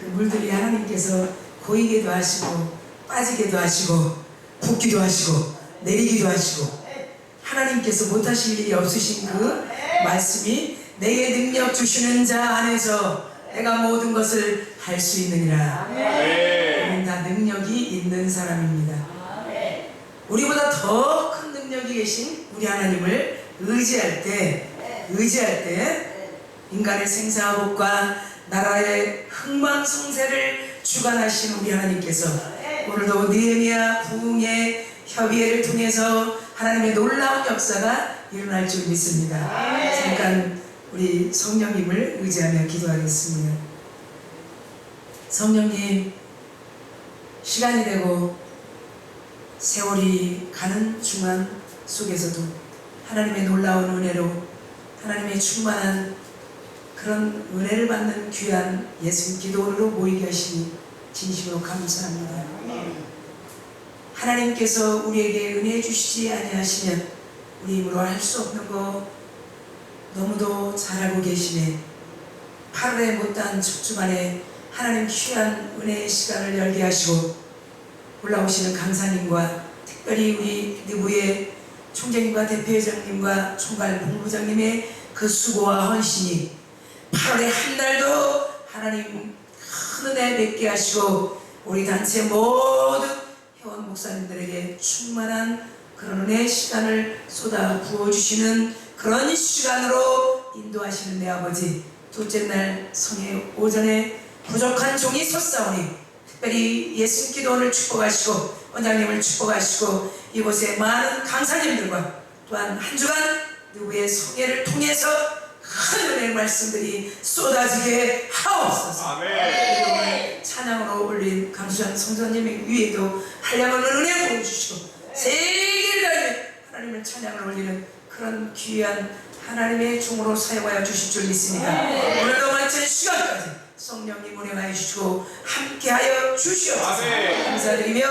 그 물들이 하나님께서 고이게도 하시고 빠지게도 하시고 붓기도 하시고 내리기도 하시고 하나님께서 못하실 일이 없으신 그 말씀이 내게 능력 주시는 자 안에서 내가 모든 것을 할 수 있느니라. 우리는 다 능력이 있는 사람입니다. 우리보다 더 큰 능력이 계신 우리 하나님을 의지할 때 인간의 생사복과 나라의 흥망성쇠를 주관하신 우리 하나님께서 오늘도 느헤미야 부흥의 협의회를 통해서 하나님의 놀라운 역사가 일어날 줄 믿습니다. 잠깐 우리 성령님을 의지하며 기도하겠습니다. 성령님, 시간이 되고 세월이 가는 중간 속에서도 하나님의 놀라운 은혜로 하나님의 충만한 그런 은혜를 받는 귀한 예수님 기도로 모이게 하시니 진심으로 감사합니다. 하나님께서 우리에게 은혜 주시지 아니하시면 우리 힘으로 할 수 없는 거 너무도 잘 알고 계시네. 8월에 못다한 첫 주간에 하나님 귀한 은혜의 시간을 열게 하시고 올라오시는 강사님과 특별히 우리 내부의 총장님과 대표회장님과 총괄 본부장님의 그 수고와 헌신이 8월에 한 달도 하나님 큰 은혜 맺게 하시고 우리 단체 모든 회원 목사님들에게 충만한 그런 은혜의 시간을 쏟아 부어주시는 그런 시간으로 인도하시는 내 아버지, 둘째 날 성의 오전에 부족한 종이 섰사오니 특별히 예수님 기도원을 축복하시고 원장님을 축복하시고 이곳에 많은 강사님들과 또한 한 주간 누구의 성회를 통해서 큰 은혜의 말씀들이 쏟아지게 하옵소서. 아멘. 찬양으로 올린 강수장 성전님 위에도 한량없는 은혜 부어주시고 세계를 다해 하나님을 찬양을 올리는 그런 귀한 하나님의 종으로 사용하여 주실 줄 믿습니다. 오늘도 마치는 시간까지 성령님 운행하여 주시고 함께하여 주시옵소서. 감사드리며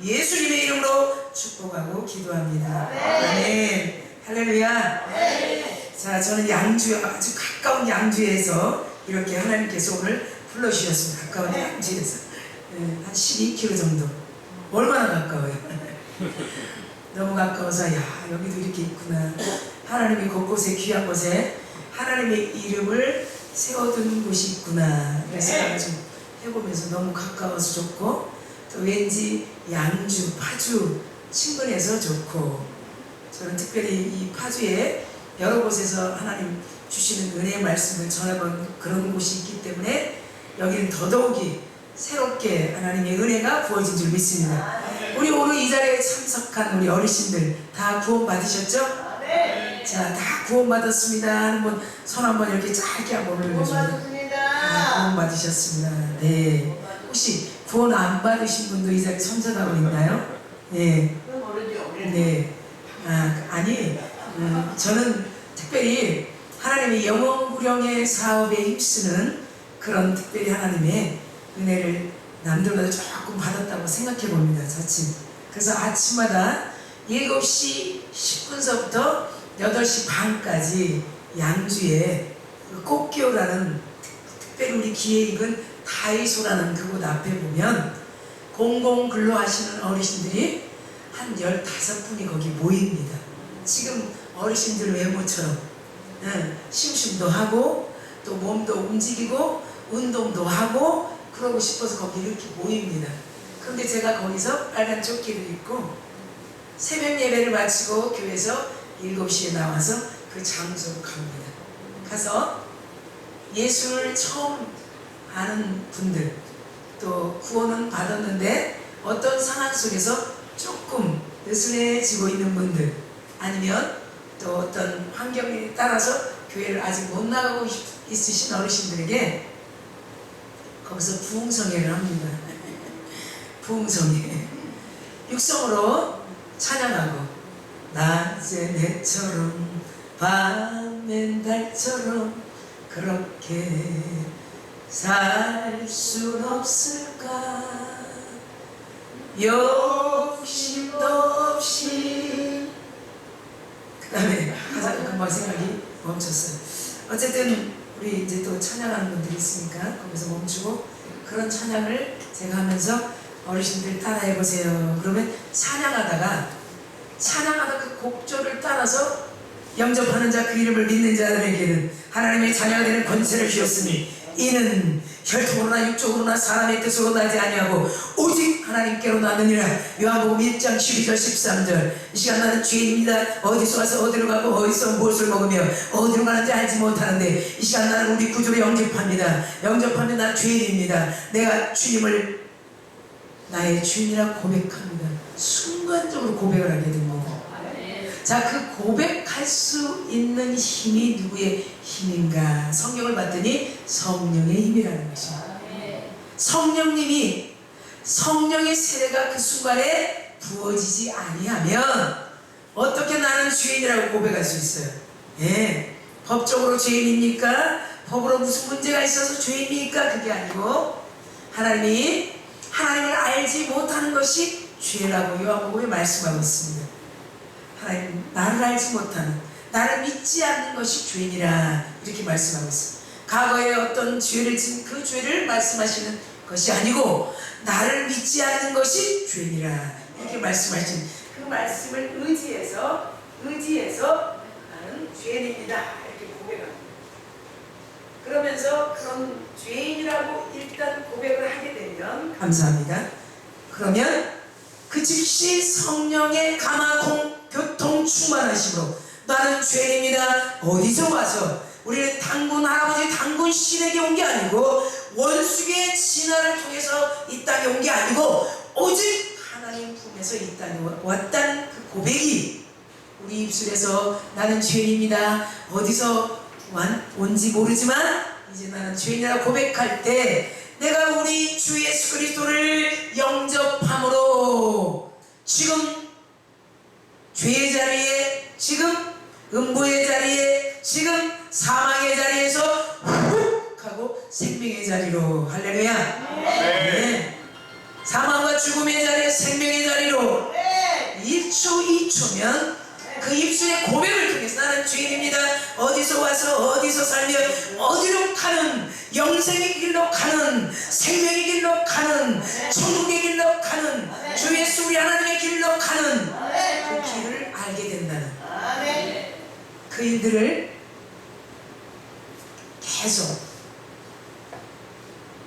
예수님의 이름으로 축복하고 기도합니다. 아멘. 할렐루야. 자, 저는 양주, 아주 가까운 양주에서 이렇게 하나님께서 오늘 불러주셨습니다. 가까운 양주에서 한 12km 정도. 얼마나 가까워요? 너무 가까워서 야, 여기도 이렇게 있구나. 하나님이 곳곳에 귀한 곳에 하나님의 이름을 세워둔 곳이 있구나. 그래서 좀 해보면서 너무 가까워서 좋고 또 왠지 양주, 파주 친근해서 좋고 저는 특별히 이 파주에 여러 곳에서 하나님 주시는 은혜의 말씀을 전해본 그런 곳이 있기 때문에 여기는 더더욱이 새롭게 하나님의 은혜가 부어진 줄 믿습니다. 우리 오늘 이 자리에 참석한 우리 어르신들 다 구원 받으셨죠? 자, 다 구원 받았습니다. 한번 손 한번 이렇게 짧게 한번 올려주세요. 구원 받으셨습니다. 네. 혹시 구원 안 받으신 분도 이 자리에 참석하고 있나요? 네. 네. 아니, 저는 특별히 하나님의 영원구령의 사업에 힘쓰는 그런 특별히 하나님의 은혜를 남들보다 조금 받았다고 생각해 봅니다. 자칫. 그래서 아침마다 7시 10분서부터 8시 반까지 양주에 꽃기호라는 특별히 우리 기회익은 다이소라는 그곳 앞에 보면 공공 근로하시는 어르신들이 한 15분이 거기 모입니다. 지금 어르신들 외모처럼 심심도 하고 또 몸도 움직이고 운동도 하고 그러고 싶어서 거기 이렇게 모입니다. 그런데 제가 거기서 빨간 조끼를 입고 새벽 예배를 마치고 교회에서 7시에 나와서 그 장소로 갑니다. 가서 예수를 처음 아는 분들 또 구원은 받았는데 어떤 상황 속에서 조금 느슨해지고 있는 분들 아니면 또 어떤 환경에 따라서 교회를 아직 못 나가고 있으신 어르신들에게 거기서 부흥성회를 합니다. 부흥성회. 육성으로 찬양하고 낮에 내처럼 밤엔 달처럼 그렇게 살 순 없을까 욕심도 없이 그 다음에 가사가 금방 생각이 멈췄어요. 어쨌든 우리 이제 또 찬양하는 분들이 있으니까 거기서 멈추고 그런 찬양을 제가 하면서 어르신들 따라해 보세요. 그러면 찬양하다가 그 곡조를 따라서 영접하는 자 그 이름을 믿는 자들에게는 하나님의 자녀가 되는 권세를 주셨으니 이는 혈통으로나 육적으로나 사람의 뜻으로 나지 아니하고 오직 하나님께로 나느니라. 요한복음 1장 12절 13절. 이 시간 나는 죄인입니다. 어디서 와서 어디로 가고 어디서 무엇을 먹으며 어디로 가는지 알지 못하는데 이 시간 나는 우리 구주를 영접합니다. 영접하면 나는 죄인입니다. 내가 주님을 나의 주인이라 고백합니다. 순간적으로 고백을 하게 된 겁니다. 자, 그 고백할 수 있는 힘이 누구의 힘인가? 성경을 봤더니 성령의 힘이라는 것입니다. 성령님이, 성령의 세례가 그 순간에 부어지지 아니하면 어떻게 나는 죄인이라고 고백할 수 있어요? 예, 법적으로 죄인입니까? 법으로 무슨 문제가 있어서 죄인입니까? 그게 아니고 하나님이 하나님을 알지 못하는 것이 죄라고 요한복음에 말씀하고 있습니다. 하나님, 나를 알지 못하는, 나를 믿지 않는 것이 죄인이라 이렇게 말씀하고 있습니다. 과거에 어떤 죄를 진 그 죄를 말씀하시는 것이 아니고 나를 믿지 않는 것이 죄인이라 이렇게 말씀하신 그 말씀을 의지해서 나는 죄인입니다 이렇게 고백합니다. 그러면서 그런 죄인이라고 일단 고백을 하게 되면 감사합니다. 그러면 그 즉시 성령의 감화 교통 충만하심으로 나는 죄인입니다. 어디서 와서 우리는 당군 할아버지 당군 신에게 온 게 아니고 원수의 진화를 통해서 이 땅에 온 게 아니고 오직 하나님 품에서 이 땅에 왔다는 그 고백이 우리 입술에서 나는 죄인입니다. 어디서 온지 모르지만 이제 나는 죄인이라고 고백할 때 내가 우리 주 예수 그리스도를 영접함으로 지금 죄의 자리에, 지금 음부의 자리에, 지금 사망의 자리에서 훅 하고 생명의 자리로, 할렐루야. 네. 사망과 죽음의 자리에 생명의 자리로 1초 2초면 그 입술의 고백을 통해서 나는 죄인입니다. 어디서 와서 어디서 살며 어디로 가는, 영생의 길로 가는, 생명의 길로 가는, 천국의 길로 가는, 주 예수 우리 하나님의 길로 가는 그 길을 알게 된다는 그 일들을 계속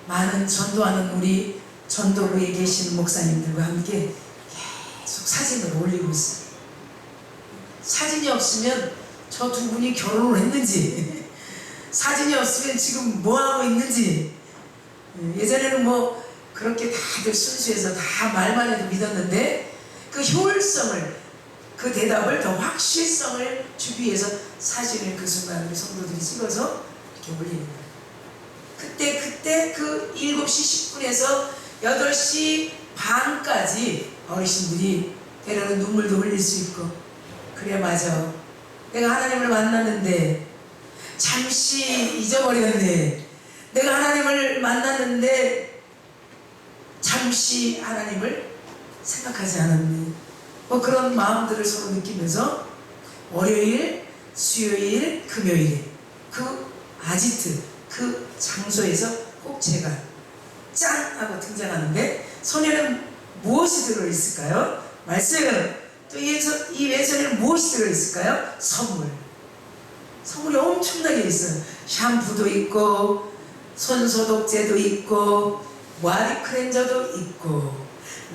많은 전도하는 우리 전도부에 계시는 목사님들과 함께 계속 사진을 올리고 있어요. 사진이 없으면 저 두 분이 결혼을 했는지, 사진이 없으면 지금 뭐하고 있는지, 예전에는 뭐 그렇게 다들 순수해서 다 말만 해도 믿었는데 그 효율성을, 그 대답을 더 확실성을 주기 위해서 사진을 그 순간 우리 성도들이 찍어서 이렇게 올리는 거예요. 그때 그 7시 10분에서 8시 반까지 어르신들이 때로는 눈물도 흘릴 수 있고, 그래 맞아, 내가 하나님을 만났는데 잠시 잊어버렸네, 내가 하나님을 만났는데 잠시 하나님을 생각하지 않았네, 뭐 그런 마음들을 서로 느끼면서 월요일, 수요일, 금요일에 그 아지트, 그 장소에서 꼭 제가 짠! 하고 등장하는데 손에는 무엇이 들어있을까요? 말씀! 또 이 왼손에는 무엇이 들어있을까요? 선물이 엄청나게 있어요. 샴푸도 있고 손소독제도 있고 와디 클렌저도 있고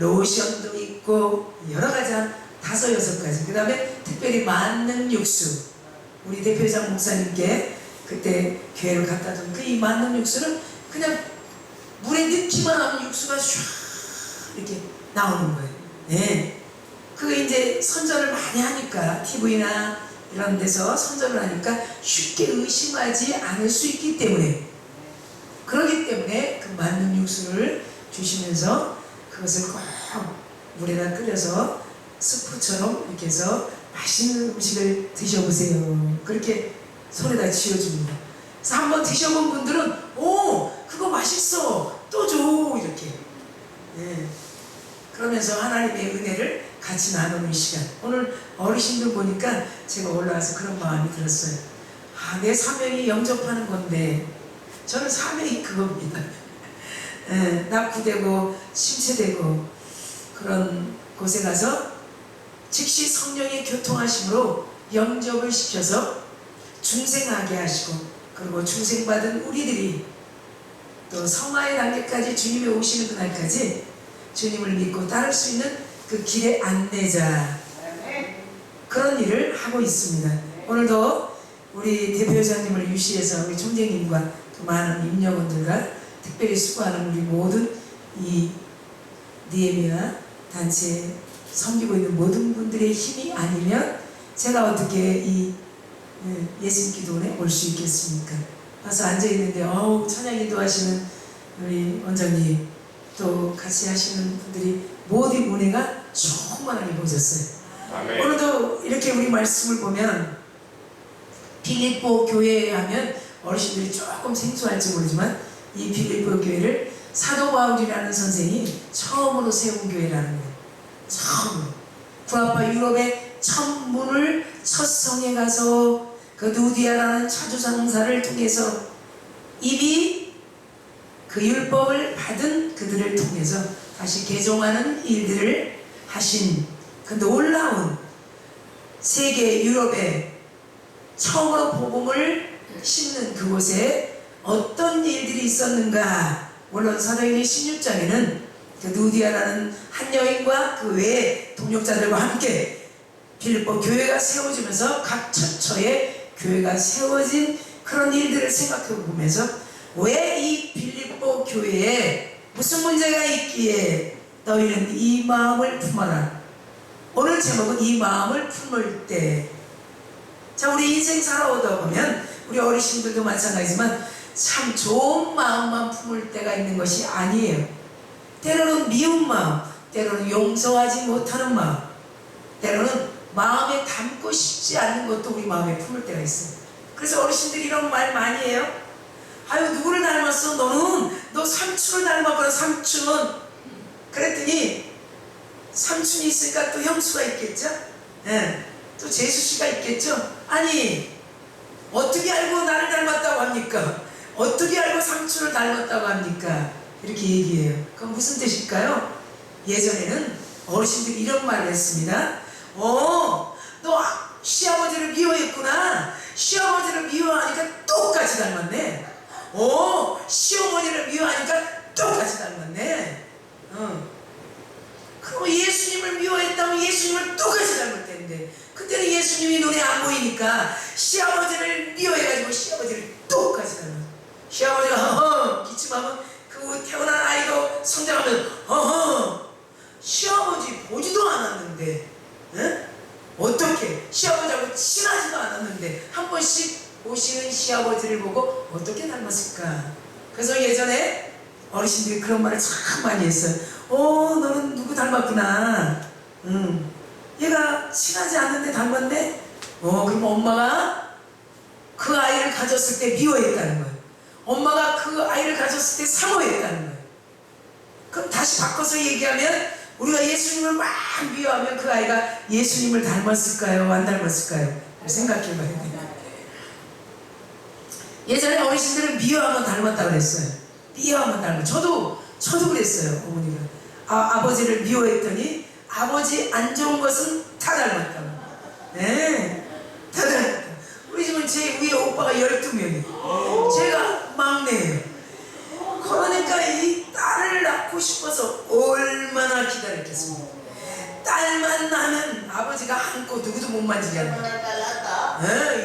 로션도 있고 여러가지 한 5, 6가지. 그 다음에 특별히 만능 육수, 우리 대표장 목사님께 그때 교회를 갖다 준 그 이 만능 육수는 그냥 물에 넣기만 하면 육수가 슉 이렇게 나오는 거예요. 네. 그 이제 선전을 많이 하니까, TV나 이런 데서 선전을 하니까 쉽게 의심하지 않을 수 있기 때문에, 그러기 때문에 그 만능 육수를 주시면서 그것을 꼭 물에다 끓여서 스프처럼 이렇게 해서 맛있는 음식을 드셔보세요. 그렇게 손에다 쥐어줍니다. 그래서 한번 드셔본 분들은 오, 그거 맛있어, 또 줘, 이렇게. 네. 그러면서 하나님의 은혜를 같이 나누는 시간. 오늘 어르신들 보니까 제가 올라와서 그런 마음이 들었어요. 내 사명이 영접하는 건데, 저는 사명이 그겁니다. 낙후되고 심체되고 그런 곳에 가서 즉시 성령의 교통하심으로 영접을 시켜서 중생하게 하시고, 그리고 중생받은 우리들이 또 성화의 단계까지 주님이 오시는 그날까지 주님을 믿고 따를 수 있는 그 길의 안내자, 그런 일을 하고 있습니다. 오늘도 우리 대표자님을 유시해서 우리 총재님과 또 많은 임력원들과 특별히 수고하는 우리 모든 이 느헤미야 단체에 섬기고 있는 모든 분들의 힘이 아니면 제가 어떻게 이 예수님 기도원에 올 수 있겠습니까? 와서 앉아있는데 찬양 인도하시는 우리 원장님 또 같이 하시는 분들이 모든 은혜가 충만하게 보셨어요. 아멘. 오늘도 이렇게 우리 말씀을 보면 빌립보 교회 하면 어르신들이 조금 생소할지 모르지만 이 빌립보 교회를 사도 바울이라는 선생이 처음으로 세운 교회라는 거예요. 처음으로. 구아파 유럽의 첫 문을 첫 성에 가서 그 누디아라는 차주상사를 통해서 이미 그 율법을 받은 그들을 통해서 다시 개종하는 일들을 하신 그 놀라운 세계 유럽에 처음으로 복음을 심는 그곳에 어떤 일들이 있었는가. 물론 사도행전 16장에는 그 누디아라는 한 여인과 그 외의 동역자들과 함께 빌립보 교회가 세워지면서 각 처처에 교회가 세워진 그런 일들을 생각해 보면서 왜 이 빌립보 교회에 무슨 문제가 있기에 너희는 이 마음을 품어라. 오늘 제목은 이 마음을 품을 때. 자, 우리 인생 살아오다 보면 우리 어르신들도 마찬가지지만 참 좋은 마음만 품을 때가 있는 것이 아니에요. 때로는 미운 마음, 때로는 용서하지 못하는 마음, 때로는 마음에 담고 싶지 않는 것도 우리 마음에 품을 때가 있어요. 그래서 어르신들이 이런 말 많이 해요. 아유, 누구를 닮았어? 너 삼촌을 닮았구나, 삼촌. 그랬더니 삼촌이 있으니까 또 형수가 있겠죠? 또 재수씨가 있겠죠? 아니, 어떻게 알고 나를 닮았다고 합니까? 어떻게 알고 삼촌을 닮았다고 합니까? 이렇게 얘기해요. 그건 무슨 뜻일까요? 예전에는 어르신들이 이런 말을 했습니다. 너 시아버지를 미워했구나. 시아버지를 미워하니까 똑같이 닮았네. 시어머니를 미워하니까 똑같이 닮았네. 그럼 예수님을 미워했다면 예수님을 똑같이 닮았대는데, 그때는 예수님이 눈에 안 보이니까 시아버지를 미워해가지고 시아버지를 똑같이 닮았어. 시아버지가 기침하면 그 태어난 아이도 성장하면 시아버지 보지도 않았는데, 어떻게 시아버지하고 친하지도 않았는데 한 번씩 오시는 시아버지를 보고 어떻게 닮았을까? 그래서 예전에 어르신들이 그런 말을 참 많이 했어요. 너는 누구 닮았구나. 얘가 친하지 않는데 닮았네? 그럼 엄마가 그 아이를 가졌을 때 미워했다는 거예요. 엄마가 그 아이를 가졌을 때 사모했다는 거예요. 그럼 다시 바꿔서 얘기하면 우리가 예수님을 막 미워하면 그 아이가 예수님을 닮았을까요? 안 닮았을까요? 생각해 봐야 돼요. 예전에 어르신들은 미워하면 닮았다고 그랬어요. 미워하면 닮았어요. 저도 그랬어요. 어머니가. 아버지를 미워했더니 아버지 안 좋은 것은 다 닮았다고. 다 닮았다. 우리 집은 제 위에 오빠가 12명이에요. 제가 막내예요. 그러니까 이 딸을 낳고 싶어서 얼마나 기다렸겠습니까? 딸만 나면 아버지가 안고 누구도 못 만지게 한다.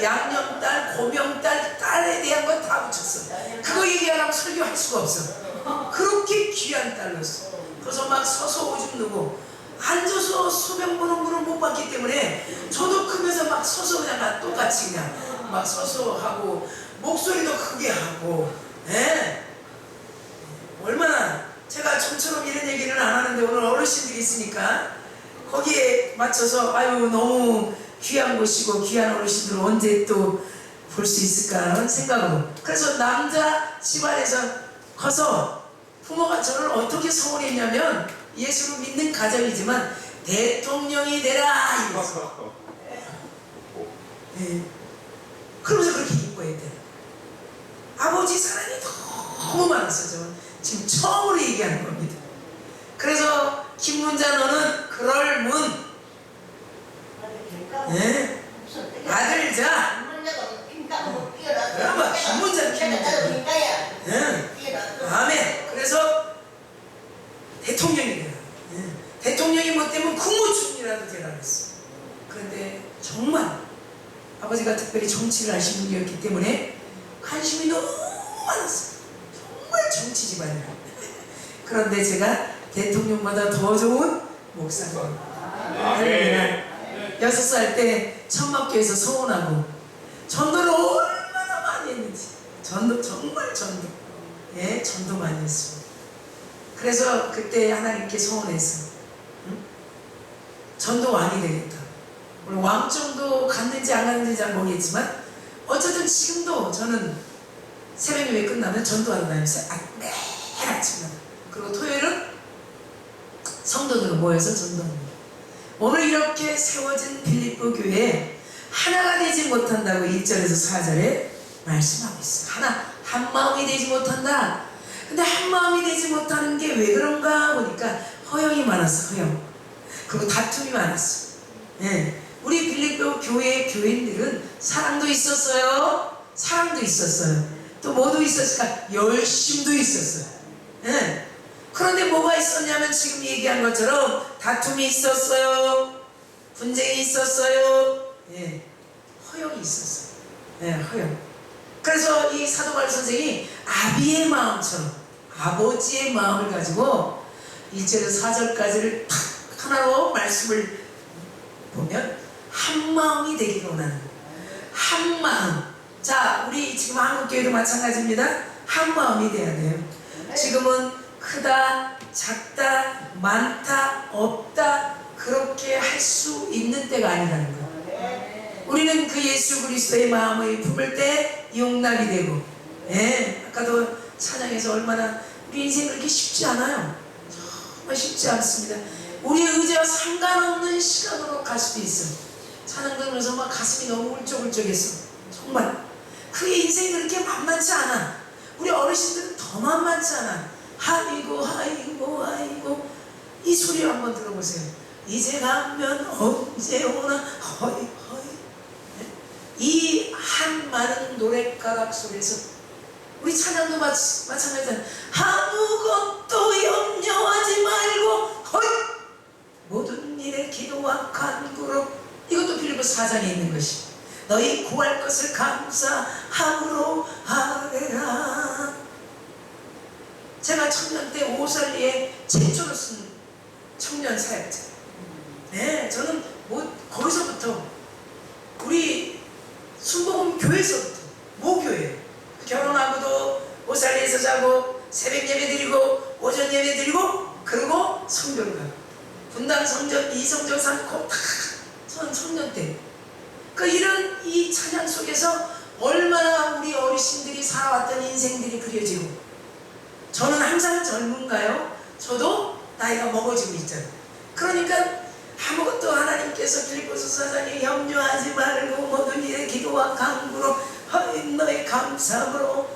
양념딸, 고명딸, 딸에 대한 건 다 붙였어. 그거 얘기하라고 설교할 수가 없어. 그렇게 귀한 딸로서. 그래서 막 서서 오줌 누고 앉아서 소변 보는 분을 못 봤기 때문에 저도 크면서 막 서서 그냥 똑같이 그냥 막 서서 하고 목소리도 크게 하고. 얼마나 제가 좀처럼 이런 얘기는 안 하는데 오늘 어르신들이 있으니까 거기에 맞춰서 아유 너무 귀한 곳이고 귀한 어르신들 언제 또 볼 수 있을까 하는 생각으로. 그래서 남자 집안에서 커서 부모가 저를 어떻게 서운했냐면 예수를 믿는 가정이지만 대통령이 되라 이랬어. 그러면서 그렇게 기뻐했대요. 아버지 사랑이 너무 많았어. 저는 지금 처음으로 얘기하는 겁니다. 그래서 김문자 너는 그럴 문 아들자 그러면 김문자 아멘. 그래서 대통령이 되라. 대통령이 뭐 때문에 국무총리라도 되라 그랬어. 그런데 정말 아버지가 특별히 정치를 하신 분이었기 때문에 관심이 너무 많았어요. 정말 정치 집안이라. 그런데 제가 대통령보다 더 좋은 목사님. 할렐루야. 6살 때 천막교에서 서원하고 전도를 얼마나 많이 했는지. 전도 정말 전도. 예, 전도 많이 했습니다. 그래서 그때 하나님께 서원해서 전도 왕이 되겠다. 물론 왕정도 갔는지 안 갔는지 잘 모르겠지만 어쨌든 지금도 저는 새벽 예배 끝나면 전도하러 다니면서 매일 아침마다. 그리고 토요일은 성도들로 모여서 전도합니다. 오늘 이렇게 세워진 빌립보 교회에 하나가 되지 못한다고 1절에서 4절에 말씀하고 있어요. 한 마음이 되지 못한다. 근데 한 마음이 되지 못하는 게 왜 그런가 보니까 허영이 많았어. 허영. 그리고 다툼이 많았어. 예. 우리 빌립보 교회 교인들은 사랑도 있었어요. 사랑도 있었어요. 또 뭐도 있었을까? 열심도 있었어요. 예. 그런데 뭐가 있었냐면 지금 얘기한 것처럼 다툼이 있었어요. 분쟁이 있었어요. 예. 허영이 있었어요. 예, 허영. 그래서 이 사도 바울 선생이 아비의 마음처럼 아버지의 마음을 가지고 1절에서 4절까지를 탁 하나로 말씀을 보면 한 마음이 되기를 원하는 거예요. 한 마음. 자, 우리 지금 한국교회도 마찬가지입니다. 한 마음이 돼야 돼요. 지금은 크다, 작다, 많다, 없다 그렇게 할 수 있는 때가 아니라는 거예요. 우리는 그 예수 그리스도의 마음을 품을 때 용납이 되고, 예, 아까도 찬양에서 얼마나 우리 인생 그렇게 쉽지 않아요. 정말 쉽지 않습니다. 우리의 의지와 상관없는 시간으로 갈 수도 있어. 찬양 들으면서 막 가슴이 너무 울적울적했어. 정말 그게 인생이 그렇게 만만치 않아. 우리 어르신들은 더 만만치 않아. 아이고 아이고 아이고 이 소리 한번 들어보세요. 이제 가면 언제 오나 허이 허이. 이 한 많은 노랫가락 속에서 우리 찬양도 마찬가지잖아요. 아무것도 염려하지 말고 허이 모든 일에 기도와 간구로. 이것도 빌립보 4장에 있는 것이 너희 구할 것을 감사함으로 하래라. 제가 청년 때 오설리에 최초로 쓴 청년 사역자. 네, 저는 거기서부터 우리 순복음 교회에서부터 모교회예요. 결혼하고도 오살리에서 자고 새벽 예배 드리고 오전 예배 드리고 그리고 성교를 가고 분당 성전, 이성전, 삼고 다 저는 청년 때 이런 이 찬양 속에서 얼마나 우리 어르신들이 살아왔던 인생들이 그려지고 저는 항상 젊은가요? 저도 나이가 먹어지고 있잖아요. 그러니까 아무것도 하나님께서 빌립보서 4장에 염려하지 말고 모든 일에 기도와 간구로 너의 감사함으로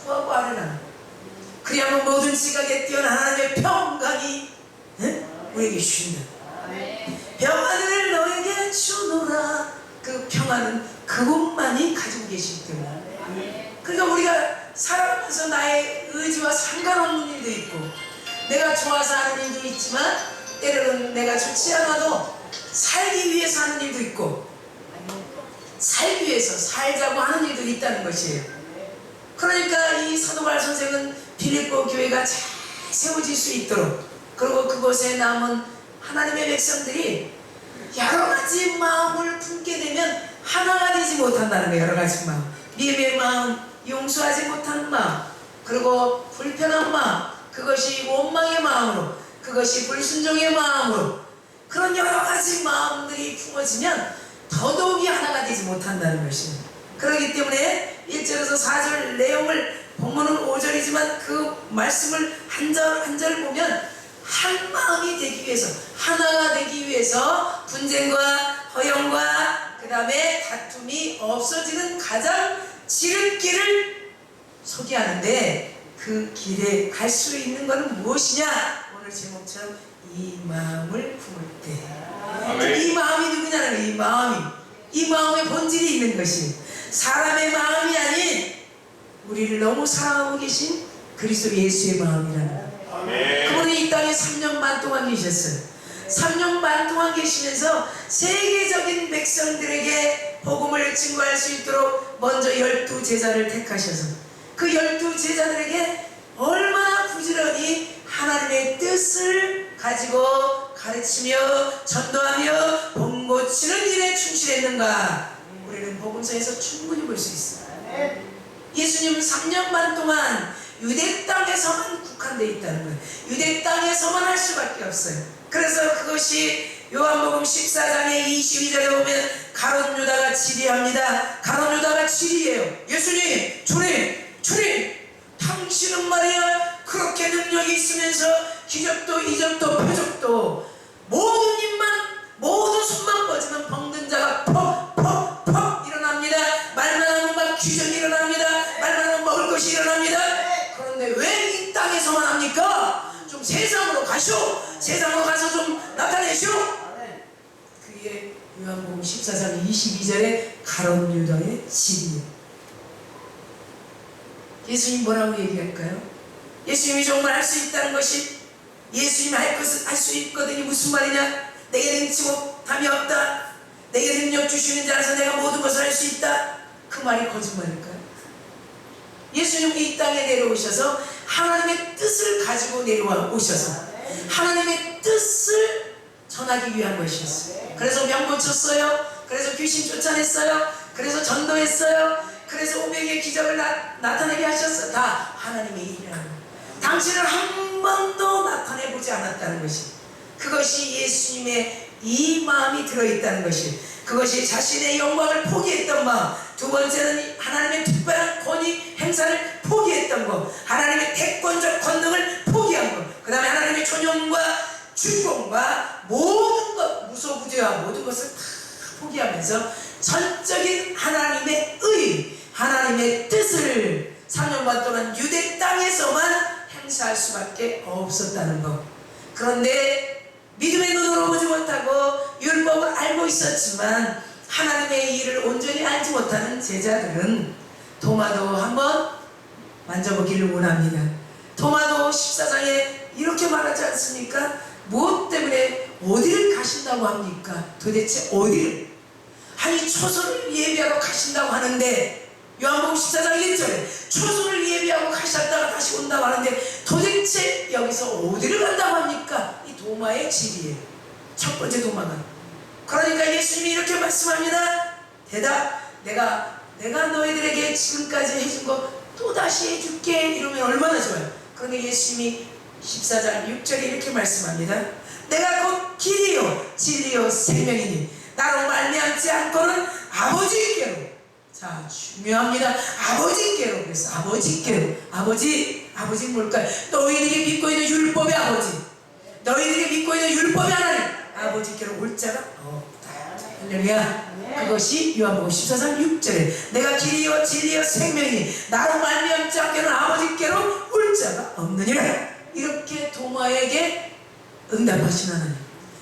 구하고 아뢰라. 그리하면 모든 지각에 뛰어난 하나님의 평강이 우리에게 주신다. 평안을 너에게 주노라. 그 평안은 그분만이 가지고 계시기 때문에. 그러니까 우리가 살아가면서 나의 의지와 상관없는 일도 있고 내가 좋아서 하는 일도 있지만 때로는 내가 좋지 않아도 살기 위해서 하는 일도 있고 살기 위해서 살자고 하는 일도 있다는 것이에요. 그러니까 이 사도 바울 선생은 빌립보 교회가 잘 세워질 수 있도록 그리고 그곳에 남은 하나님의 백성들이 여러 가지 마음을 품게 되면 하나가 되지 못한다는 거예요. 여러 가지 마음, 미움의 마음, 용서하지 못하는 마음, 그리고 불편한 마음, 그것이 원망의 마음으로, 그것이 불순종의 마음으로 그런 여러 가지 마음들이 품어지면 더더욱이 하나가 되지 못한다는 것입니다. 그렇기 때문에 1절에서 4절 내용을 본문은 5절이지만 그 말씀을 한 절 한 절 보면 한 마음이 되기 위해서 하나가 되기 위해서 분쟁과 허영과 그 다음에 다툼이 없어지는 가장 지름길을 소개하는데 그 길에 갈 수 있는 것은 무엇이냐? 오늘 제목처럼 이 마음을 품을 때. 이 마음이 누구냐는 거예요. 이 마음의 본질이 있는 것이 사람의 마음이 아닌 우리를 너무 사랑하고 계신 그리스도 예수의 마음이라는 거예요. 그분이 이 땅에 3년 반 동안 계셨어요. 3년 반 동안 계시면서 세계적인 백성들에게 복음을 증거할 수 있도록 먼저 12제자를 택하셔서 그 12제자들에게 얼마나 부지런히 하나님의 뜻을 가지고 가르치며 전도하며 본 고치는 일에 충실했는가, 우리는 복음서에서 충분히 볼 수 있어요. 예수님은 3년 반 동안 유대 땅에서만 국한되어 있다는 거예요. 유대 땅에서만 할 수밖에 없어요. 그래서 그것이 요한복음 14장의 22절에 보면 가룟 유다가 질의합니다. 가룟 유다가 질의해요. 예수님, 주님, 당신은 말이야 그렇게 능력이 있으면서 기적도 이적도 표적도 모든 일만, 모든 손만 뻗으면 병든 자가 퍽 일어납니다. 말만 하면 막 귀정이 일어납니다. 말만 하면 먹을 것이 일어납니다. 그런데 왜 이 땅에서만 합니까? 좀 세상으로 가시오. 세상으로 가서 좀 나타내시오. 그게 요한복음 14장 22절에 가룟 유다의 질의예요. 예수님 뭐라고 얘기할까요? 예수님이 정말 할 수 있다는 것이, 예수님이 할 수 있거든요. 무슨 말이냐? 내게 능치 못함이 없다. 내게 능력 주시는 자라서 내가 모든 것을 할 수 있다. 그 말이 거짓말일까요? 예수님이 이 땅에 내려오셔서 하나님의 뜻을 가지고 내려오셔서 하나님의 뜻을 전하기 위한 것이었어요. 그래서 명분 쳤어요. 그래서 귀신 쫓아냈어요. 그래서 전도했어요. 그래서 500의 기적을 나타내게 하셨어요. 다 하나님의 일이라는 거예요. 당신을 한 번도 나타내보지 않았다는 것이, 그것이 예수님의 이 마음이 들어있다는 것이, 그것이 자신의 영광을 포기했던 마음, 두 번째는 하나님의 특별한 권위 행사를 포기했던 것, 하나님의 태권적 권능을 포기한 것, 그 다음에 하나님의 존엄과 주권과 모든 것, 무소부재와 모든 것을 다 포기하면서 전적인 하나님의 의, 하나님의 뜻을 3년 반 동안 유대 땅에서만 행사할 수밖에 없었다는 것. 그런데 믿음의 눈으로 보지 못하고 율법을 알고 있었지만 하나님의 일을 온전히 알지 못하는 제자들은 도마도 한번 만져보기를 원합니다. 도마도 14장에 이렇게 말하지 않습니까? 무엇 때문에 어디를 가신다고 합니까? 도대체 어디를? 아니 초소를 예비하러 가신다고 하는데, 요한복음 14장 1절에 초소를 예비하고 가셨다가 다시 온다고 하는데 도대체 여기서 어디를 간다고 합니까? 이 도마의 질이에요. 첫 번째 도마가. 그러니까 예수님이 이렇게 말씀합니다. 대답, 내가 너희들에게 지금까지 해준 거 또다시 해줄게. 이러면 얼마나 좋아요. 그런데 예수님이 14장 6절에 이렇게 말씀합니다. 내가 곧 길이요 진리요 생명이니 나로 말미암지 않고는 아버지께로. 자, 중요합니다. 아버지께로. 그래서 아버지께로. 아버지 뭘까요? 너희들이 믿고 있는 율법의 아버지, 너희들이 믿고 있는 율법의 하나님, 아버지께로 올 자가 없다. 할렐루야. 그것이 요한복음 14장 6절에 내가 길이요 진리요 생명이니 나로 말미암지 않고는 아버지께로 올 자가 없느니라. 이렇게 도마에게 응답하신 하나님,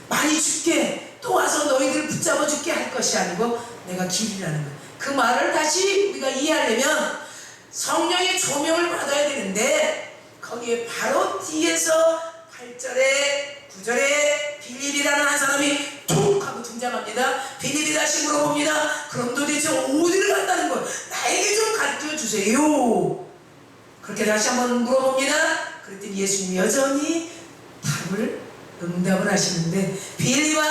많이 줄게, 또 와서 너희들을 붙잡아 줄게 할 것이 아니고 내가 길이라는 거예요. 그 말을 다시 우리가 이해하려면 성령의 조명을 받아야 되는데, 거기에 바로 뒤에서 8절에 9절에 빌립이라는 한 사람이 툭 하고 등장합니다. 빌립이 다시 물어봅니다. 그럼 도대체 어디를 간다는 거예요? 나에게 좀 가르쳐 주세요. 그렇게 다시 한번 물어봅니다. 그랬더니 예수님이 여전히 응답을 하시는데, 빌립아,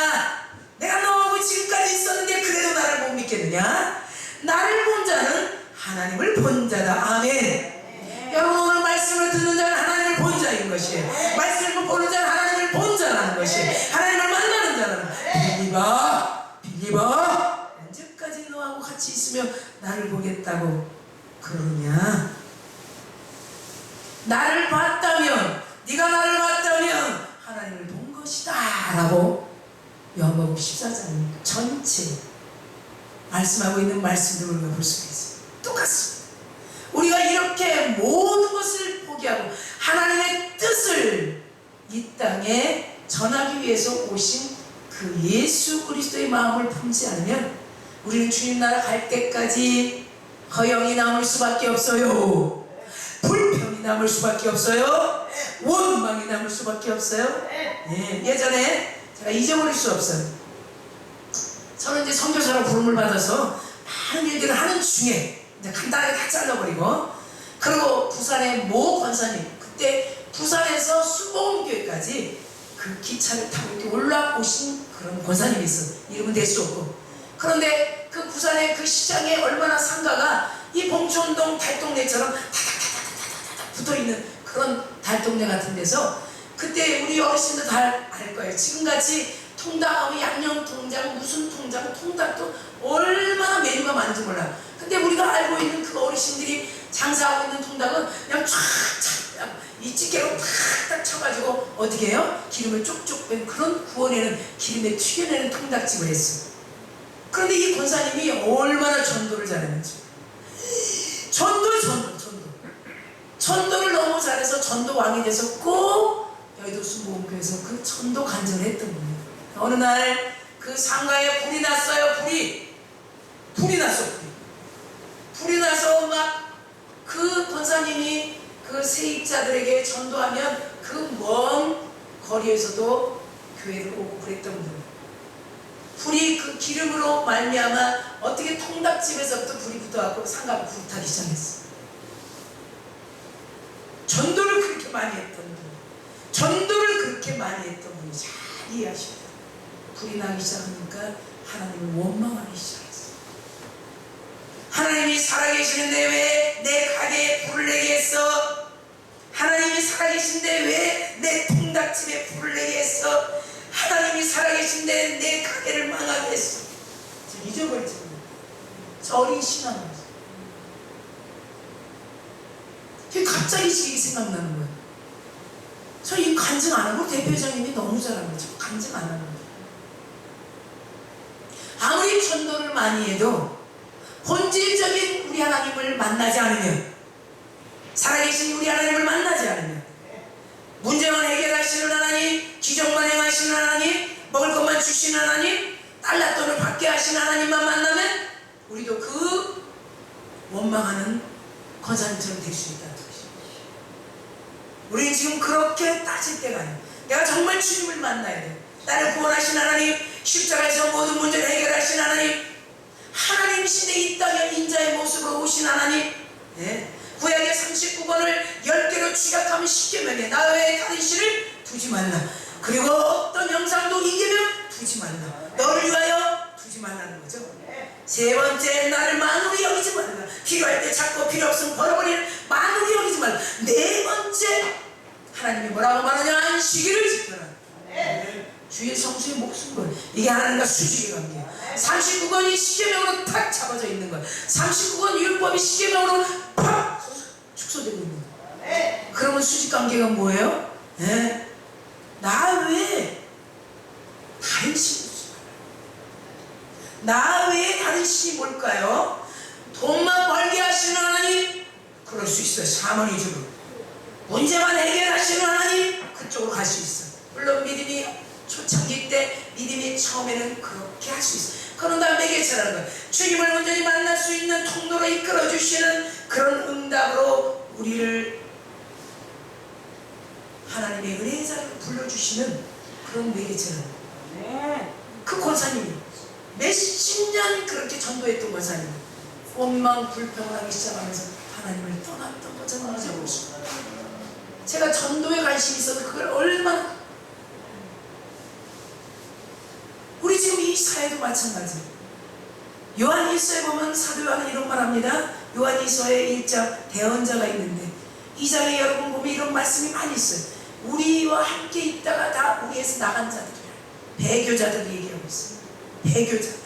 내가 너하고 지금까지 있었는데 그래도 나를 못 믿겠느냐? 나를 본 자는 하나님을 본 자다. 아멘. 여러분, 오늘 말씀을 듣는 자는 하나님을 본 자인 것이에요. 말씀을 보는 자는 하나님을 본 자라는 것이에요. 하나님을 만나는 자라는. 빌립아, 언제까지 너하고 같이 있으며 나를 보겠다고 그러냐? 나를 봤다면, 네가 나를 봤다면 하나님을 본 것이다 라고 요한복음 14장 전체 말씀하고 있는 말씀들을 우리가 볼 수가 있어요. 똑같습니다. 우리가 이렇게 이렇게 모든 것을 포기하고 하나님의 뜻을 이 땅에 전하기 위해서 오신 그 예수 그리스도의 마음을 품지 않으면 우리는 주님 나라 갈 때까지 허영이 남을 수밖에 없어요. 불평이 남을 수밖에 없어요. 원망이 남을 수밖에 없어요. 예전에 제가 잊어버릴 수 없어요. 저는 이제 선교사로 부름을 받아서 많은 일들을 하는 중에 이제 간단하게 다 잘라버리고, 그리고 부산의 모 권사님, 그때 부산에서 수봉교회까지 그 기차를 타고 이렇게 올라오신 그런 권사님이 있어. 이름은 낼 수 없고. 그런데 그 부산의 그 시장에 얼마나 상가가 이 봉천동 달동네처럼 다다다다다다다 붙어있는 그런 달동네 같은 데서, 그때 우리 어르신들 다 알 거예요. 지금같이 통닭하고 양념통장, 무슨 통장, 통닭도 얼마나 메뉴가 많은지 몰라. 근데 우리가 알고 있는 그 어르신들이 장사하고 있는 통닭은 그냥 촥촥 이 집게로 탁탁 쳐가지고 어떻게 해요? 기름을 쪽쪽 뺀 그런 구워내는, 기름에 튀겨내는 통닭집을 했어. 그런데 이 권사님이 얼마나 전도를 잘했는지. 전도를 너무 잘해서 전도왕이 돼서 꼭 여의도 순복음교회에서 그 전도 간증을 했던 분이에요. 어느 날 그 상가에 불이 났어요. 불이 나서 막 그 권사님이 그 세입자들에게 전도하면 그 먼 거리에서도 교회를 오고 그랬던 분이에요. 불이 그 기름으로 말미암아 어떻게 통닭집에서부터 불이 붙어갖고 상가가 불타기 시작했어. 전도를 그렇게 많이 했던 분이 잘 이해하십니다. 불이 나기 시작하니까 하나님을 원망하기 시작했어. 하나님이 살아계시는데 왜 내 가게에 불을 내게 했어? 하나님이 살아계신데 왜 내 통닭집에 불을 내게 했어? 하나님이 살아계신데 내 가게를 망하게 했어. 잊어버리지. 저 어린 신앙이었어. 갑자기 이게 생각나는 거야. 저 이 간증 안 하고 대표장님이 너무 잘하는 거죠. 간증 안 하는 거예요. 아무리 전도를 많이 해도 본질적인 우리 하나님을 만나지 않으면, 살아계신 우리 하나님을 만나지 않으면, 문제만 해결하시는 하나님, 기적만 행하시는 하나님, 먹을 것만 주시는 하나님, 달란트를 받게 하시는 하나님만 만나면 우리도 그 원망하는 권사님처럼 될 수 있다는 것이죠. 우리는 지금 그렇게 따질 때가 아니에요. 내가 정말 주님을 만나야 돼요. 나를 구원하신 하나님, 십자가에서 모든 문제를 해결하신 하나님, 하나님이신데 이 땅에 인자의 모습으로 오신 하나님, 구약의 39권을 10개로 축약하면 십계명에 나 외에 다른 신을 두지 말라. 그리고 어떤 형상도 이계명 두지 말라. 너를 위하여 두지 말라는 거죠. 세 번째, 나를 만으로 여기지 말라. 필요할 때 찾고 필요 없으면 버려버리는 만으로 여기지 말라. 네 번째, 하나님이 뭐라고 말하냐? 안식일을 지켜라. 주의 성수의 목숨 걸. 이게 하나님과 수직의 관계예요. 39권이 십계명으로 탁 잡아져 있는 거예요. 39권 율법이 십계명으로 팍 축소되고 있는 거예요. 그러면 수직 관계가 뭐예요? 나 외에 다른 신이 있어요. 나 외에 다른 신이 뭘까요? 돈만 벌게 하시는 하나님, 그럴 수 있어요. 샤머니즘으로. 문제만 해결하시는 하나님, 그쪽으로 갈 수 있어요. 물론 믿음이 초창기 때 믿음이 처음에는 그렇게 할 수 있어요. 그런다 매개체라는 거예요. 주님을 온전히 만날 수 있는 통로로 이끌어주시는 그런 응답으로 우리를 하나님의 은혜의 자리로 불러주시는 그런 매개체라는 거예요. 그 권사님이 몇십 년 그렇게 전도했던 권사님, 원망 불평을 하기 시작하면서 하나님을 떠났던 것처럼 잊어버렸습니다. 제가 전도에 관심이 있어서 그걸 얼마나, 우리 지금 이 사회도 마찬가지예요. 요한일서에 보면 사도 요한은 이런 말 합니다. 요한일서에 1장 대언자가 있는데 이 장에 여러분 보면 이런 말씀이 많이 있어요. 우리와 함께 있다가 다 우리에서 나간 자들이야. 배교자들 얘기하고 있어요. 배교자들.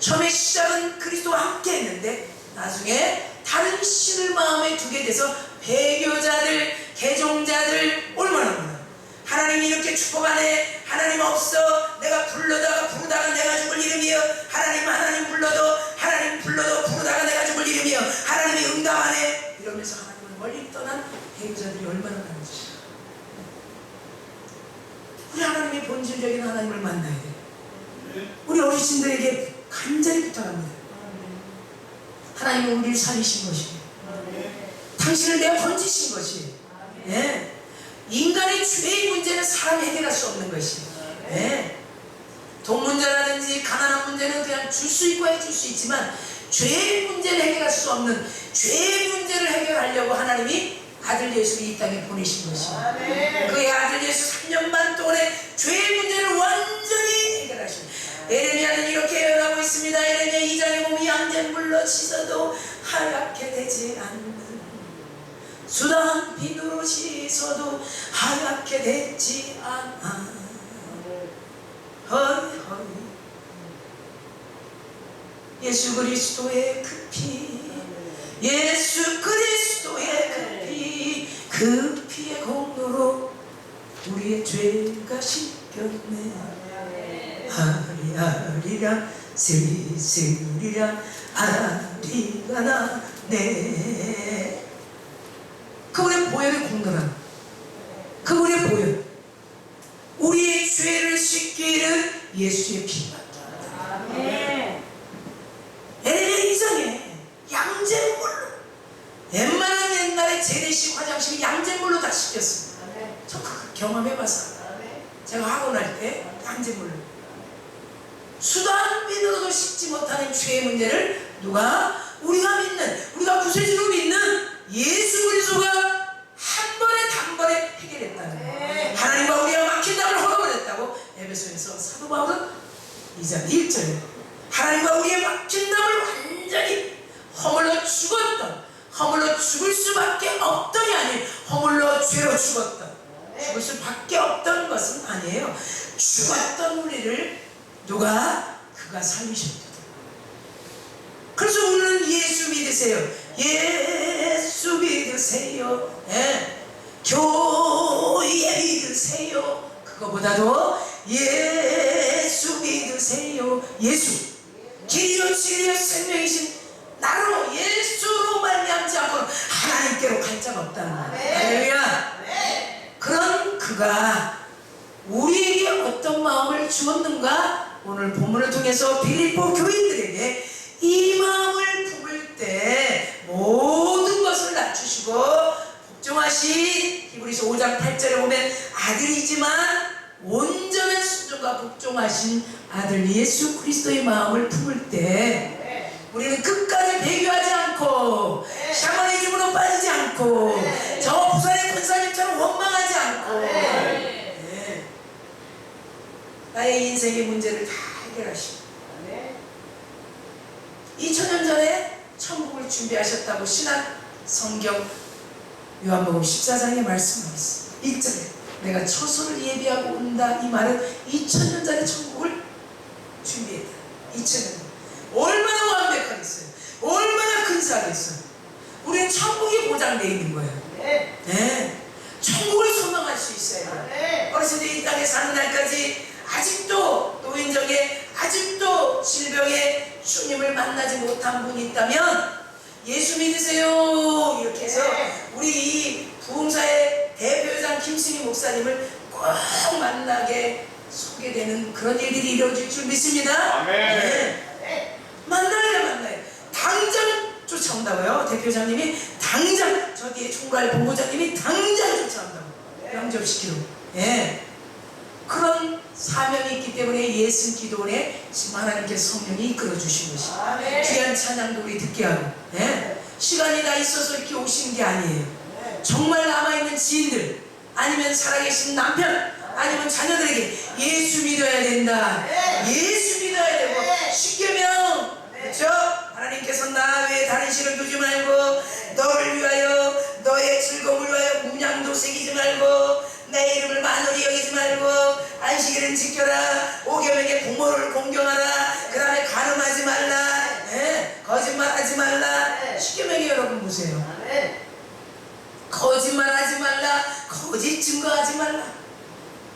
처음에 시작은 그리스도와 함께 했는데 나중에 다른 신을 마음에 두게 돼서 배교자들, 개종자들 얼마나 많아. 하나님이 이렇게 축복하네. 하나님 없어. 내가 부르다가 내가 죽을 이름이여. 하나님 불러도 부르다가 내가 죽을 이름이여. 하나님이 응답하네. 이러면서 하나님 본질적인 하나님을 만나야 돼요. 우리 어르신들에게 간절히 부탁합니다. 하나님은 우리를 살리신 것이에요. 당신을 내어 던지신 것이에요. 예. 인간의 죄의 문제는 사람이 해결할 수 없는 것이에요. 예. 돈 문제라든지 가난한 문제는 그냥 줄 수 있고 해줄 수 있지만 죄의 문제를 해결할 수 없는 죄의 문제를 해결하려고 하나님이 아들 예수를 이 땅에 보내신 것이에요. 그의 아들 예수 3년반 동안에 죄의 문제를 완전히 해결하신. 에레미야는 이렇게 예언하고 있습니다. 에레미야 2장에 보면 양잿물로 씻어도 하얗게 되지 않는, 수단 비누로 씻어도 하얗게 되지 않아. 허이 예수 그리스도의 그 피, 예수 그리스도의 그 피, 그 피의 공로로 우리의 죄가 씻겼네. 아리아리라 스리스리라 아리가 나네. 그분의 보혈의 공로라, 그분의 보혈, 우리의 죄를 씻기는 예수의 피가. 에레미야 2장에 양잿물로, 웬만한 옛날에 재래식 화장실이 양잿물로 다 씻겼습니다. 저 그거 경험해봐서 제가 학원 할 때 양잿물로, 수단 비누로도 씻지 못하는 죄의 문제를 누가? 우리가 믿는, 우리가 구세주로 믿는 예수 그리스도가 한 번에 단번에 해결했다는 거예요. 하나님과 우리가 막힌 담을 허물었다고 에베소에서 사도 바울은 2장 1절에 하나님과 우리의 막힌 담을 완전히 허물러 죽었던, 허물러 죽을 수밖에 없던이 아닌 허물러 죄로 죽었던, 죽을 수밖에 없던 것은 아니에요. 죽었던 우리를 누가? 그가 살리셨다. 그래서 우리는 예수 믿으세요. 예수 믿으세요. 예. 교회 믿으세요. 그거보다도 예수 믿으세요. 예수 길이요 진리요 생명이신 나로 예수로 말미암지 않고는 하나님께로 갈 자가 없다는 거예요. 할렐루야. 그런 그가 우리에게 어떤 마음을 주었는가? 오늘 본문을 통해서 빌립보 교인들에게 이 마음을 품을 때 모든 것을 낮추시고 복종하신, 히브리서 5장 8절에 보면 아들이지만 온전한 순종과 복종하신 아들 예수 그리스도의 마음을 품을 때 우리는 끝까지 배교하지 않고 샤머니즘으로 빠지지 않고 저 부산의 권사님처럼 원망하지 않고 나의 인생의 문제를 다 해결하시고 2000년 전에 천국을 준비하셨다고 신약 성경 요한복음 14장에 말씀하고 있습니다. 1절에 내가 처소를 예비하고 온다. 이 말은 2000년 전에 천국을 준비했다. 2000년 얼마나 완벽하겠어요. 얼마나 근사하겠어요. 우리는 천국이 보장되어 있는 거예요. 네. 천국을 소망할 수 있어요. 어렸을 때 이 땅에 사는 날까지 아직도 노인정에, 아직도 질병에 주님을 만나지 못한 분이 있다면 예수 믿으세요 이렇게 해서 우리 이 부흥사의 대표장 김승희 목사님을 꼭 만나게 소개되는 그런 일들이 이루어질 줄 믿습니다. 네. 만나요. 당장 쫓아온다고요. 대표장님이 당장, 저 뒤에 총괄 본부장님이 당장 쫓아온다고 영접시키러. 예. 그런 사명이 있기 때문에 예수 기도원에 지금 하나님께서 성령이 이끌어 주신 것이 귀한 찬양도 우리 듣게 하고, 예? 시간이 다 있어서 이렇게 오신 게 아니에요. 정말 남아있는 지인들, 아니면 살아계신 남편, 아니면 자녀들에게 예수 믿어야 된다. 예수 믿어야 되고 십계명, 그렇죠? 하나님께서 나 외에 다른 신을 두지 말고 너를 위하여, 너의 즐거움을 위하여 문양도 새기지 말고 내 이름을 만홀히 여기지 말고 안식일은 지켜라. 오경에게 부모를 공경하라. 그 다음에 간음하지 말라. 거짓말하지 말라. 십계명이 여러분 보세요. 거짓말하지 말라. 거짓 증거하지 말라.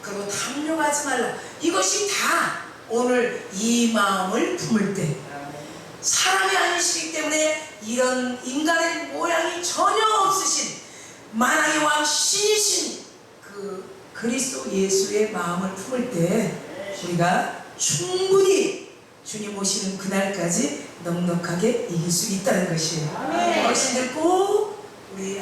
그리고 탐욕하지 말라. 이것이 다 오늘 이 마음을 품을 때, 사람이 아니시기 때문에 이런 인간의 모양이 전혀 없으신 만왕의 왕 신이신 그 그리스도 예수의 마음을 품을 때 우리가 충분히 주님 오시는 그날까지 넉넉하게 이길 수 있다는 것이에요. 어르신들 꼭 우리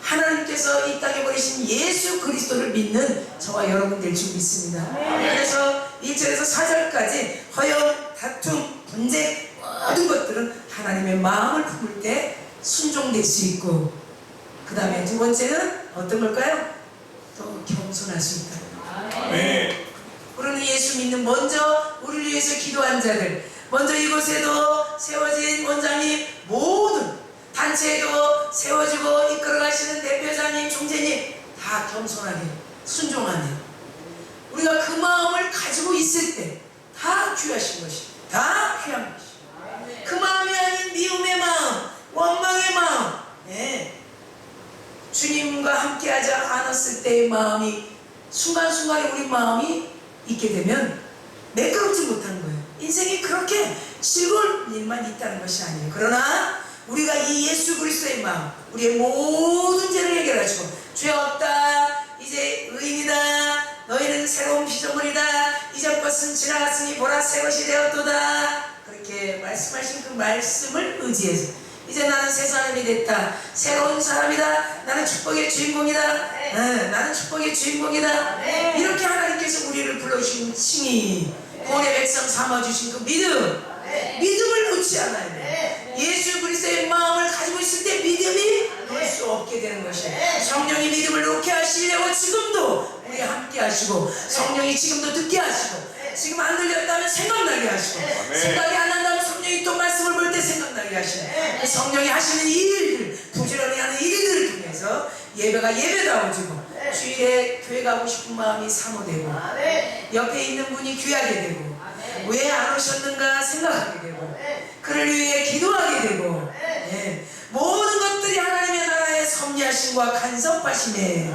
하나님께서 이 땅에 보내신 예수 그리스도를 믿는 저와 여러분 될 줄 믿습니다. 그래서 1절에서 4절까지 허영, 다툼, 분쟁 모든 것들은 하나님의 마음을 품을 때 순종될 수 있고, 그 다음에 두 번째는 어떤 걸까요? 또 겸손할 수 있다. 우리는 예수 믿는 먼저 우리를 위해서 기도한 자들, 먼저 이곳에도 세워진 원장님, 모든 단체에도 세워주고 이끌어가시는 대표자님, 총재님 다 겸손하게 순종하네. 우리가 그 마음을 가지고 있을 때 다 귀하신 것이, 다 귀한 것이. 그 마음이 아닌 미움의 마음, 원망의 마음, 주님과 함께하지 않았을 때의 마음이 순간순간에 우리 마음이 있게 되면 매끄럽지 못한 거예요. 인생이 그렇게 즐거운 일만 있다는 것이 아니에요. 그러나 우리가 이 예수 그리스도의 마음, 우리의 모든 죄를 해결하시고 죄 없다, 이제 의인이다, 너희는 새로운 피조물이다, 이전 것은 지나갔으니 보라 새 것이 되었도다, 그렇게 말씀하신 그 말씀을 의지해서 이제 나는 새 사람이 됐다, 새로운 사람이다, 나는 축복의 주인공이다, 나는 축복의 주인공이다, 이렇게 하나님께서 우리를 불러주신 칭의, 구원의 백성 삼아주신 그 믿음을 놓지 않아야 돼. 예수 그리스도의 마음을 가지고 있을 때 믿음이 놓을 수 없게 되는 것이에요. 성령이 믿음을 놓게 하시려고 지금도 우리 함께 하시고, 성령이 지금도 듣게 하시고, 지금 안 들렸다면 생각나게 하시고, 생각이 안 난다면 성령이 또 말씀을 볼 때 생각나게 하시고, 성령이 하시는 일들, 부지런히 하는 일들을 통해서 예배가 예배다워지고, 주일에 교회 가고 싶은 마음이 사모되고, 옆에 있는 분이 귀하게 되고, 왜 안 오셨는가 생각하게 되고, 그를 위해 기도하게 되고, 모든 것들이 하나님의 나라의 섭리하심과 간섭하심에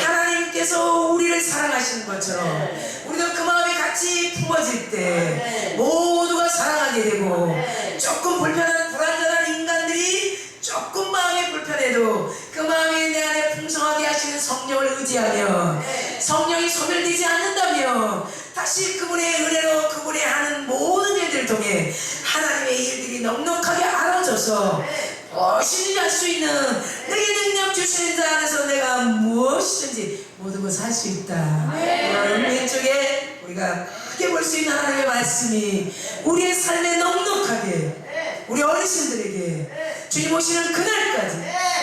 하나님께서 우리를 사랑하시는 것처럼 우리도 그 마음이 같이 품어질 때 모두가 사랑하게 되고, 조금 불편한 불안전한 인간들이 조금 마음이 불편해도 그 마음이 내 안에 풍성하게 하시는 성령을 의지하며, 성령이 소멸되지 않는다며 다시 그분의 은혜로 그분의 하는 모든 일들을 통해 하나님의 일들이 넉넉하게 알아져서 무엇이든지 할 수 있는, 내게 능력 주시는 자 안에서 내가 무엇이든지 모든 것을 할 수 있다. 오늘 왼쪽에 우리가 크게 볼 수 있는 하나님의 말씀이 우리의 삶에 넉넉하게, 우리 어르신들에게 주님 오시는 그날까지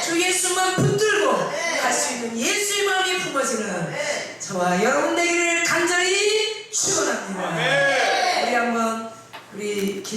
주 예수만 붙들고 갈 수 있는 예수의 마음이 품어지는 저와 여러분 되기를 간절히 축원합니다. 우리 한번